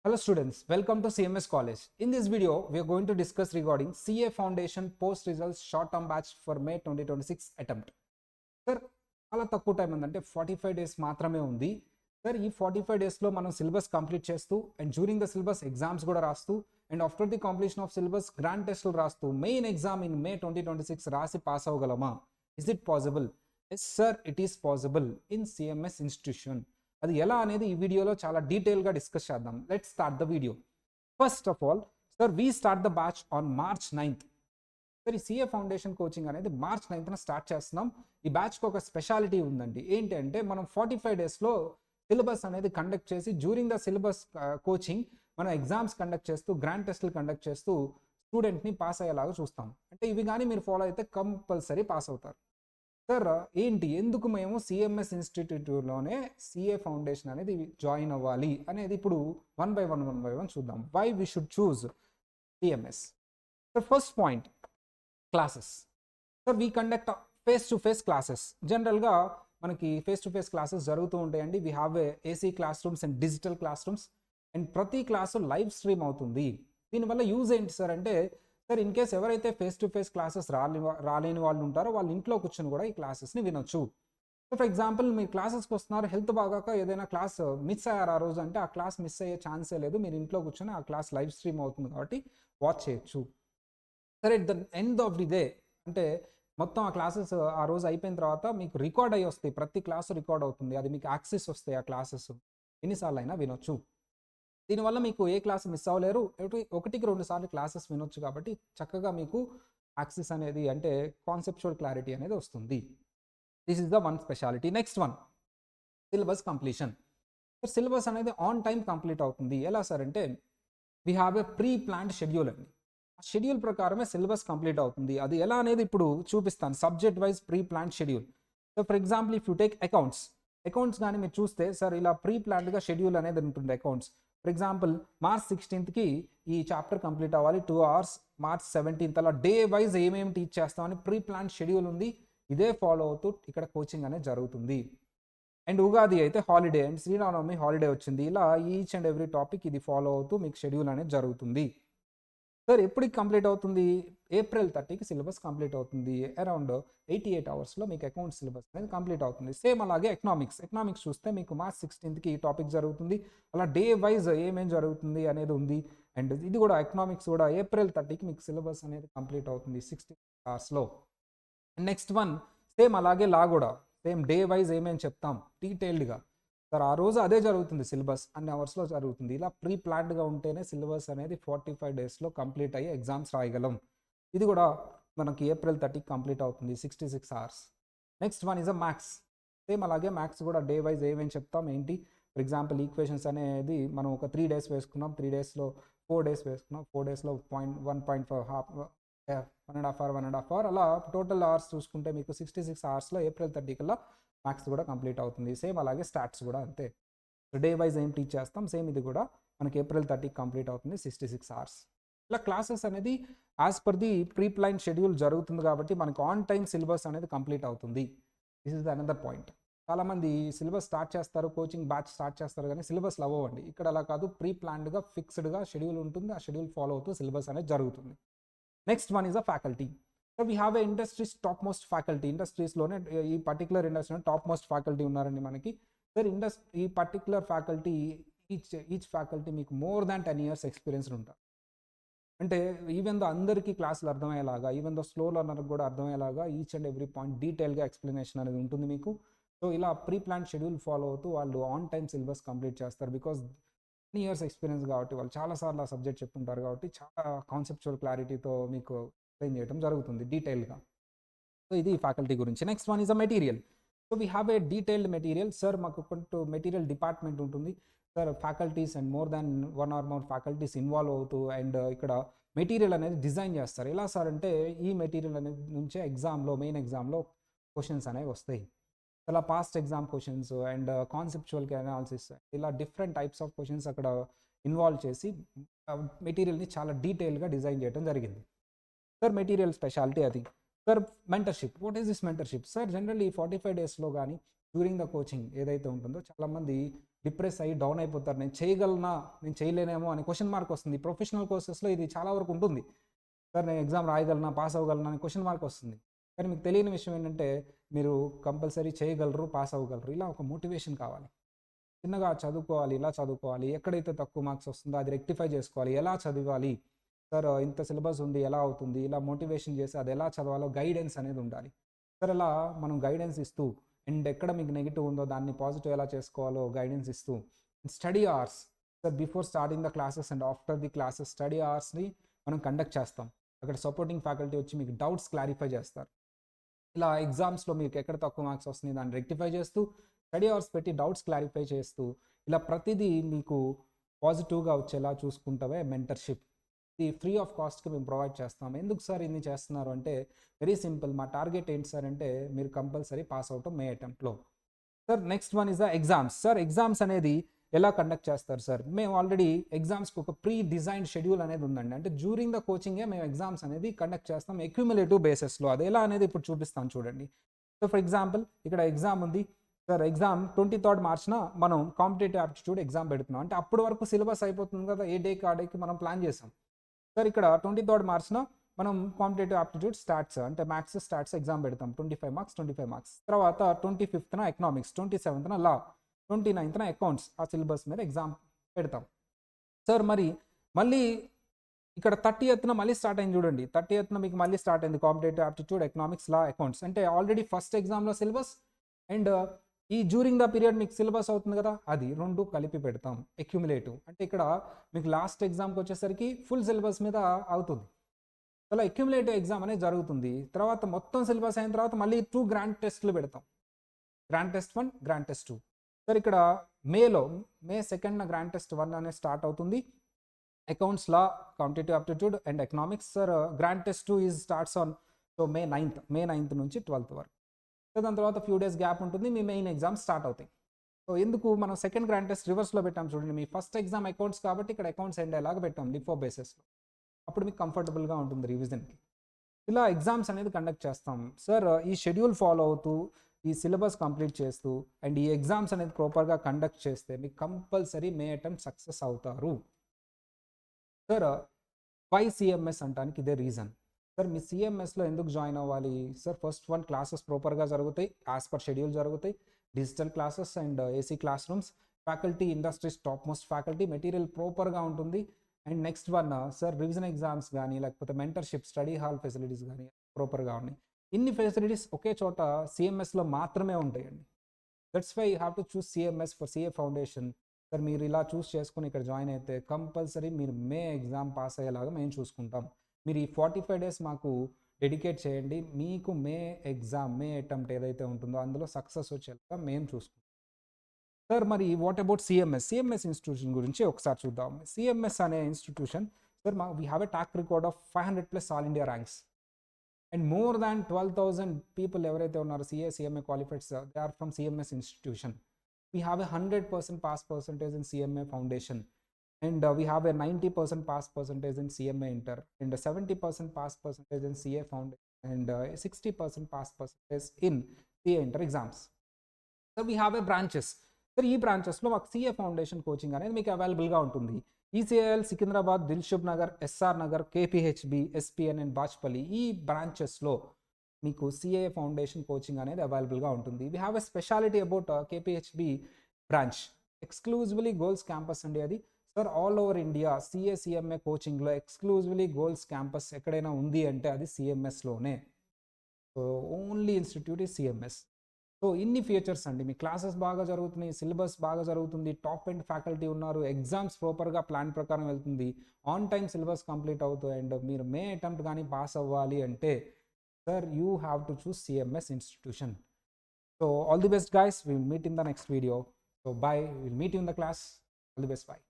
Hello students, welcome to CMS College. In this video, we are going to discuss regarding CA Foundation post results short term batch for May 2026 attempt. Sir, చాలా తక్కువ time ఉందంటే 45 days మాత్రమే ఉంది. Sir ఈ 45 డేస్లో మనం syllabus complete చేస్తూ and during the syllabus exams కూడా రాస్తూ and after the completion of syllabus grand టెస్టులు రాస్తూ మెయిన్ ఎగ్జామ్ ఇన్ మే 2026 రాసి పాస్ అవ్వగలమా? Is it possible? Yes sir, it is possible in CMS institution. అది ఎలా అనేది ఈ వీడియోలో చాలా డీటెయిల్గా డిస్కస్ చేద్దాం. Let's start the video. First of all sir, we start the batch on March 9th. Sir ఈ సిఏ ఫౌండేషన్ కోచింగ్ అనేది March 9th స్టార్ట్ చేస్తున్నాం. ఈ బ్యాచ్కి ఒక స్పెషాలిటీ ఉందండి. ఏంటి అంటే మనం 45 డేస్లో సిలబస్ అనేది కండక్ట్ చేసి డ్యూరింగ్ ద సిలబస్ కోచింగ్ మనం ఎగ్జామ్స్ కండక్ట్ చేస్తూ గ్రాండ్ టెస్టులు కండక్ట్ చేస్తూ స్టూడెంట్ని పాస్ అయ్యేలాగా చూస్తాం. అంటే ఇవి కానీ మీరు ఫాలో అయితే కంపల్సరీ పాస్ అవుతారు. సార్ ఏంటి, ఎందుకు మేము సిఎంఎస్ ఇన్స్టిట్యూట్లోనే సిఏ ఫౌండేషన్ అనేది జాయిన్ అవ్వాలి అనేది ఇప్పుడు వన్ బై వన్ చూద్దాం. Why we should choose CMS. Sir first point, classes. Sir we conduct face to face classes. జనరల్గా మనకి ఫేస్ టు ఫేస్ క్లాసెస్ జరుగుతూ ఉంటాయండి. We have AC class rooms and digital class rooms and ప్రతి class live stream అవుతుంది. దీనివల్ల use ఏంటి sir అంటే, sir in case ఎవరైతే ఫేస్ టు ఫేస్ క్లాసెస్ రాలేని వాళ్ళు ఉంటారో వాళ్ళు ఇంట్లో కూర్చొని కూడా ఈ క్లాసెస్ని వినొచ్చు. సో ఫర్ ఎగ్జాంపుల్ మీరు క్లాసెస్కి వస్తున్నారు, హెల్త్ బాగాక ఏదైనా క్లాస్ మిస్ అయ్యారు ఆ రోజు అంటే ఆ క్లాస్ మిస్ అయ్యే ఛాన్సే లేదు. మీరు ఇంట్లో కూర్చొని ఆ క్లాస్ లైవ్ స్ట్రీమ్ అవుతుంది కాబట్టి వాచ్ చేయొచ్చు. సరే, at the end of the day అంటే మొత్తం ఆ క్లాసెస్ ఆ రోజు అయిపోయిన తర్వాత మీకు రికార్డ్ అయ్యి వస్తాయి. ప్రతి క్లాసు రికార్డ్ అవుతుంది. అది మీకు యాక్సెస్ వస్తాయి. ఆ క్లాసెస్ ఎన్నిసార్లు అయినా వినొచ్చు. దీనివల్ల మీకు ఏ క్లాస్ మిస్ అవ్వలేరు. ఒకటికి 2 సార్లు క్లాసెస్ వినొచ్చు కాబట్టి చక్కగా మీకు యాక్సెస్ అనేది అంటే కాన్సెప్చువల్ క్లారిటీ అనేది వస్తుంది. This is the one speciality. Next one, syllabus completion. Syllabus అనేది ఆన్ టైం కంప్లీట్ అవుతుంది. ఎలా సార్ అంటే, we have A pre planned schedule అండి. ఆ షెడ్యూల్ ప్రకారమే సిలబస్ కంప్లీట్ అవుతుంది. అది ఎలా అనేది ఇప్పుడు చూపిస్తాను. Subject wise pre planned schedule. So for example if you take accounts కానీ మీరు చూస్తే సార్ ఇలా ప్రీ ప్లాన్డ్గా షెడ్యూల్ అనేది ఉంటుంది accounts. For example March 16th ఈ చాప్టర్ కంప్లీట్ అవ్వాలి, 2 hours. March 17th అలా డే వైజ్ ఏమేమి టీచ్ చేస్తామని ప్రీ ప్లాన్ షెడ్యూల్ ఉంది. ఇదే ఫాలో అవుతూ ఇక్కడ కోచింగ్ అనేది జరుగుతుంది. అండ్ ఉగాది అయితే హాలిడే అండ్ శ్రీరామనవమి హాలిడే వచ్చింది. ఇలా ఈచ్ అండ్ ఎవ్రీ టాపిక్ ఇది ఫాలో అవుతూ మీకు షెడ్యూల్ అనేది జరుగుతుంది. సార్ ఎప్పటికి కంప్లీట్ అవుతుంది? April 30కి సిలబస్ కంప్లీట్ అవుతుంది. అరౌండ్ 88 hours మీకు అకౌంట్ సిలబస్ అనేది కంప్లీట్ అవుతుంది. సేమ్ అలాగే ఎకనామిక్స్ చూస్తే మీకు March 16th ఈ టాపిక్ జరుగుతుంది. అలా డే వైజ్ ఏమేం జరుగుతుంది అనేది ఉంది. అండ్ ఇది కూడా ఎకనామిక్స్ కూడా April 30కి మీకు సిలబస్ అనేది కంప్లీట్ అవుతుంది 60 hours. నెక్స్ట్ వన్, సేమ్ అలాగే లా కూడా సేమ్ డే వైజ్ ఏమేమి చెప్తాం డీటెయిల్డ్గా. సార్ ఆ రోజు అదే జరుగుతుంది, సిలబస్ అన్ని అవర్స్లో జరుగుతుంది. ఇలా ప్రీ ప్లాన్డ్గా ఉంటేనే సిలబస్ అనేది 45 డేస్లో కంప్లీట్ అయ్యి ఎగ్జామ్స్ రాయగలం. ఇది కూడా మనకి April 30కి కంప్లీట్ అవుతుంది 66 hours. Next one is a maths. Same అలాగే మ్యాథ్స్ కూడా డే వైజ్ ఏమేమి చెప్తాం ఏంటి. ఫర్ ఎగ్జాంపుల్ ఈక్వేషన్స్ అనేది మనం ఒక 3 days వేసుకున్నాం, 3 daysలో 4 days వేసుకున్నాం, 4 daysలో 1.5 హాఫ్ 1.5 hour అలా టోటల్ అవర్స్ చూసుకుంటే మీకు 66 hours April 30 కల్లా మ్యాథ్స్ కూడా కంప్లీట్ అవుతుంది. సేమ్ అలాగే స్టాట్స్ కూడా అంతే. డే వైజ్ ఏం టీచ్ చేస్తాం సేమ్ ఇది కూడా మనకి April 30కి కంప్లీట్ అవుతుంది 66 hours. ఇలా క్లాసెస్ అనేది as per the pre plan schedule జరుగుతుంది కాబట్టి మనకు ఆన్ టైం సిలబస్ అనేది కంప్లీట్ అవుతుంది. This is the another point. చాలామంది సిలబస్ స్టార్ట్ చేస్తారు, కోచింగ్ బ్యాచ్ స్టార్ట్ చేస్తారు, కానీ సిలబస్ అవ్వండి. ఇక్కడ అలా కాదు, ప్రీ ప్లాన్డ్గా ఫిక్స్డ్గా షెడ్యూల్ ఉంటుంది. ఆ షెడ్యూల్ ఫాలో అవుతూ సిలబస్ అనేది జరుగుతుంది. Next one is a faculty. So we have a industry's top most faculty. ఇండస్ట్రీస్లోనే ఈ పర్టికులర్ ఇండస్ట్రీలో టాప్ మోస్ట్ ఫ్యాకల్టీ ఉన్నారండి మనకి. సార్ ఈ పర్టికులర్ ఫ్యాకల్టీ ఈచ్ ఫ్యాకల్టీ మీకు మోర్ దాన్ 10 years ఎక్స్పీరియన్స్ ఉంటారు. అంటే ఈవెన్ దో అందరికీ క్లాసులు అర్థమయ్యేలాగా, ఈవెన్ దో స్లో లర్నర్కి కూడా అర్థమయ్యేలాగా ఈచ్ అండ్ ఎవ్రీ పాయింట్ డీటెయిల్గా ఎక్స్ప్లెనేషన్ అనేది ఉంటుంది మీకు. సో ఇలా ప్రీ ప్లాన్ షెడ్యూల్ ఫాలో అవుతూ వాళ్ళు ఆన్ టైం సిలబస్ కంప్లీట్ చేస్తారు. బికాజ్ 10 years ఎక్స్పీరియన్స్ కాబట్టి వాళ్ళు చాలాసార్లు ఆ సబ్జెక్ట్ చెప్తుంటారు కాబట్టి చాలా కాన్సెప్చువల్ క్లారిటీతో మీకు ఎక్స్ప్లెయిన్ చేయడం జరుగుతుంది డీటెయిల్గా. సో ఇది ఫ్యాకల్టీ గురించి. Next one is a material. So we have A detailed material. Sir మాకు కొంచెం మెటీరియల్ డిపార్ట్మెంట్ ఉంటుంది. Sir faculties and more than 1 or more faculties involve అవుతూ అండ్ ఇక్కడ మెటీరియల్ అనేది డిజైన్ చేస్తారు. ఎలా సార్ అంటే, ఈ మెటీరియల్ అనేది నుంచే మెయిన్ ఎగ్జామ్లో క్వశ్చన్స్ అనేవి వస్తాయి. అలా past exam questions and conceptual analysis ఇలా డిఫరెంట్ టైప్స్ ఆఫ్ క్వశ్చన్స్ అక్కడ ఇన్వాల్వ్ చేసి మెటీరియల్ని చాలా డీటెయిల్గా డిజైన్ చేయడం జరిగింది. సార్ మెటీరియల్ స్పెషాలిటీ అది. Sir mentorship. What is this mentorship? Sir generally 45 డేస్లో కానీ డ్యూరింగ్ ద కోచింగ్ ఏదైతే ఉంటుందో చాలామంది డిప్రెస్ అయ్యి డౌన్ అయిపోతారు. నేను చేయగలనా, నేను చేయలేనేమో అనే క్వశ్చన్ మార్క్ వస్తుంది. ప్రొఫెషనల్ కోర్సెస్లో ఇది చాలా వరకు ఉంటుంది. సార్ నేను ఎగ్జామ్ రాయగలనా, పాస్ అవ్వగలనా అని క్వశ్చన్ మార్క్ వస్తుంది. కానీ మీకు తెలియని విషయం ఏంటంటే మీరు కంపల్సరీ చేయగలరు, పాస్ అవ్వగలరు. ఇలా ఒక మోటివేషన్ కావాలి. చిన్నగా చదువుకోవాలి, ఇలా చదువుకోవాలి, ఎక్కడైతే తక్కువ మార్క్స్ వస్తుందో అది రెక్టిఫై చేసుకోవాలి, ఎలా చదవాలి, సార్ ఇంత సిలబస్ ఉంది ఎలా అవుతుంది, ఇలా మోటివేషన్ చేసి అది ఎలా చదవాలో గైడెన్స్ అనేది ఉండాలి. సార్ అలా మనం గైడెన్స్ ఇస్తూ అండ్ ఎక్కడ మీకు నెగిటివ్ ఉందో దాన్ని పాజిటివ్ ఎలా చేసుకోవాలో గైడెన్స్ ఇస్తూ study hours, sir before starting the classes and after the classes study అవర్స్ని మనం కండక్ట్ చేస్తాం. అక్కడ సపోర్టింగ్ ఫ్యాకల్టీ వచ్చి మీకు డౌట్స్ క్లారిఫై చేస్తారు. ఇలా ఎగ్జామ్స్లో మీకు ఎక్కడ తక్కువ మార్క్స్ వస్తున్నాయి దాన్ని రెక్టిఫై చేస్తూ స్టడీ అవర్స్ పెట్టి డౌట్స్ క్లారిఫై చేస్తూ ఇలా ప్రతిదీ మీకు పాజిటివ్గా వచ్చేలా చూసుకుంటావే మెంటర్షిప్. ఇది ఫ్రీ ఆఫ్ కాస్ట్కి మేము ప్రొవైడ్ చేస్తాం. ఎందుకు సార్ ఇన్ని చేస్తున్నారు అంటే వెరీ సింపుల్. మా టార్గెట్ ఏంటి సార్ అంటే మీరు కంపల్సరీ పాస్ అవుతాం మే అటెంప్ట్లో. Sir next one is the exams. Sir exams అనేది ఎలా కండక్ట్ చేస్తారు సార్? మేము ఆల్రెడీ ఎగ్జామ్స్కి ఒక ప్రీ డిజైన్ షెడ్యూల్ అనేది ఉందండి. అంటే డ్యూరింగ్ ద కోచింగే మేము ఎగ్జామ్స్ అనేది కండక్ట్ చేస్తాం అక్యుములేటివ్ బేసిస్లో. అది ఎలా అనేది ఇప్పుడు చూపిస్తాను చూడండి. సో ఫర్ ఎగ్జాంపుల్ ఇక్కడ ఎగ్జామ్ ఉంది సార్. ఎగ్జామ్ 23rd మార్చ్న మనం కాంపిటేటివ్ యాప్టిట్యూడ్ ఎగ్జామ్ పెడుతున్నాం. అంటే అప్పటి వరకు సిలబస్ అయిపోతుంది కదా, ఏ డేకి ఆ డేకి మనం ప్లాన్ చేసాం. సార్ ఇక్కడ 23rd మార్చ్న మనం కాంపిటేటివ్ ఆప్టిట్యూడ్ స్టాట్స్ అంటే మ్యాథ్స్ స్టాట్స్ ఎగ్జామ్ పెడతాం. 25 మార్క్స్. తర్వాత 25th ఎకనామిక్స్, 27th లా, 29th అకౌంట్స్ ఆ సిలబస్ మీద ఎగ్జామ్ పెడతాం. సార్ మరి మళ్ళీ ఇక్కడ 30th మళ్ళీ స్టార్ట్ అయింది చూడండి. 30th మీకు మళ్ళీ స్టార్ట్ అయింది కాంపిటేటివ్ ఆప్టిట్యూడ్ ఎకనామిక్స్ లా అకౌంట్స్. అంటే ఆల్రెడీ ఫస్ట్ ఎగ్జామ్లో సిలబస్ అండ్ ఈ డ్యూరింగ్ ద పీరియడ్ మీకు సిలబస్ అవుతుంది కదా, అది రెండు కలిపి పెడతాం అక్యుములేటివ్. అంటే ఇక్కడ మీకు లాస్ట్ ఎగ్జామ్కి వచ్చేసరికి ఫుల్ సిలబస్ మీద అవుతుంది. అలా అక్యుములేటివ్ ఎగ్జామ్ అనేది జరుగుతుంది. తర్వాత మొత్తం సిలబస్ అయిన తర్వాత మళ్ళీ 2 గ్రాండ్ టెస్ట్లు పెడతాం. Grand test 1, grand test 2. Sir ఇక్కడ మే 2nd గ్రాండ్ టెస్ట్ 1 అనేది స్టార్ట్ అవుతుంది. Accounts law, competitive aptitude and economics. Sir grand test 2 is starts on May 9th నుంచి 12th వరకు. సో దాని తర్వాత ఫ్యూ డేస్ గ్యాప్ ఉంటుంది, మీ మెయిన్ ఎగ్జామ్స్ స్టార్ట్ అవుతాయి. So ఎందుకు మనం సెకండ్ గ్రాండ్ టెస్ట్ రివర్స్లో పెట్టాం చూడండి. మీ ఫస్ట్ ఎగ్జామ్ అకౌంట్స్ కాబట్టి ఇక్కడ అకౌంట్స్ ఎండ్ అయ్యేలాగా పెట్టాం లిఫో బేసిస్లో. అప్పుడు మీకు కంఫర్టబుల్గా ఉంటుంది రివిజన్కి. ఇలా ఎగ్జామ్స్ అనేది కండక్ట్ చేస్తాం. సార్ ఈ షెడ్యూల్ ఫాలో అవుతూ ఈ సిలబస్ కంప్లీట్ చేస్తూ అండ్ ఈ ఎగ్జామ్స్ అనేది ప్రాపర్గా కండక్ట్ చేస్తే మీకు కంపల్సరీ మే అటెంప్ట్ సక్సెస్ అవుతారు. సార్ వై సిఎంఎస్ అంటానికి ఇదే రీజన్. సార్ మీ సిఎంఎస్లో ఎందుకు జాయిన్ అవ్వాలి? సార్ ఫస్ట్ వన్ క్లాసెస్ ప్రాపర్గా జరుగుతాయి, యాజ్ పర్ షెడ్యూల్ జరుగుతాయి. Digital classes and AC class rooms, faculty industries top most faculty, material ప్రాపర్గా ఉంటుంది. And next one sir revision exams కానీ లేకపోతే మెంటర్షిప్, స్టడీ హాల్ ఫెసిలిటీస్ కానీ ప్రాపర్గా ఉన్నాయి. ఇన్ని ఫెసిలిటీస్ ఒకే చోట సిఎంఎస్లో మాత్రమే ఉంటాయండి. That's why you have to choose CMS for CA foundation. Sir మీరు ఇలా చూస్ చేసుకుని ఇక్కడ జాయిన్ అయితే కంపల్సరీ మీరు మే ఎగ్జామ్ పాస్ అయ్యేలాగా మేము చూసుకుంటాం. మీరు ఈ 45 days మాకు డెడికేట్ చేయండి. మీకు మే అటెంప్ట్ ఏదైతే ఉంటుందో అందులో సక్సెస్ వచ్చేలాగా మేము చూసుకుంటాం. సార్ మరి వాట్ అబౌట్ సిఎంఎస్ ఇన్స్టిట్యూషన్ గురించి ఒకసారి చూద్దాం. సిఎంఎస్ అనే institution sir we have a track record of 500+ all India ranks and more than 12,000 people ఎవరైతే ఉన్నారో CMA qualifieds they are from CMS institution. We have a 100% pass percentage in CMA Foundation, and we have a 90% pass percentage in CMA Inter, and a 70% pass percentage in CA Foundation, and 60% pass percentage in CA Inter exams. So we have a branches. Sir ఈ బ్రాంచెస్లో మాకు CA foundation coaching అనేది మీకు అవైలబుల్గా ఉంటుంది. ECIL Secunderabad, Dilsukh Nagar, SR Nagar, KPHB, SPN and Bachupally ఈ బ్రాంచెస్లో మీకు CA foundation coaching అనేది అవైలబుల్గా ఉంటుంది. We have a speciality about KPHB branch, ఎక్స్క్లూజివ్లీ గోల్స్ క్యాంపస్ అండి అది. Sir all over India CMA కోచింగ్లో ఎక్స్క్లూజివ్లీ గోల్స్ క్యాంపస్ ఎక్కడైనా ఉంది అంటే అది సిఎంఎస్లోనే. సో ఓన్లీ ఇన్స్టిట్యూట్ ఈ సిఎంఎస్. సో ఇన్ని ఫీచర్స్ అండి. మీ క్లాసెస్ బాగా జరుగుతున్నాయి, సిలబస్ బాగా జరుగుతుంది, టాప్ అండ్ ఫ్యాకల్టీ ఉన్నారు, ఎగ్జామ్స్ ప్రాపర్గా ప్లాన్ ప్రకారం వెళ్తుంది, ఆన్ టైమ్ సిలబస్ కంప్లీట్ అవుతుంది. అండ్ మీరు మే అటెంప్ట్ కానీ పాస్ అవ్వాలి అంటే sir, you have to choose CMS institution. So all the best guys, we will meet in the next video. So bye, we'll meet you in the class. All the best, bye.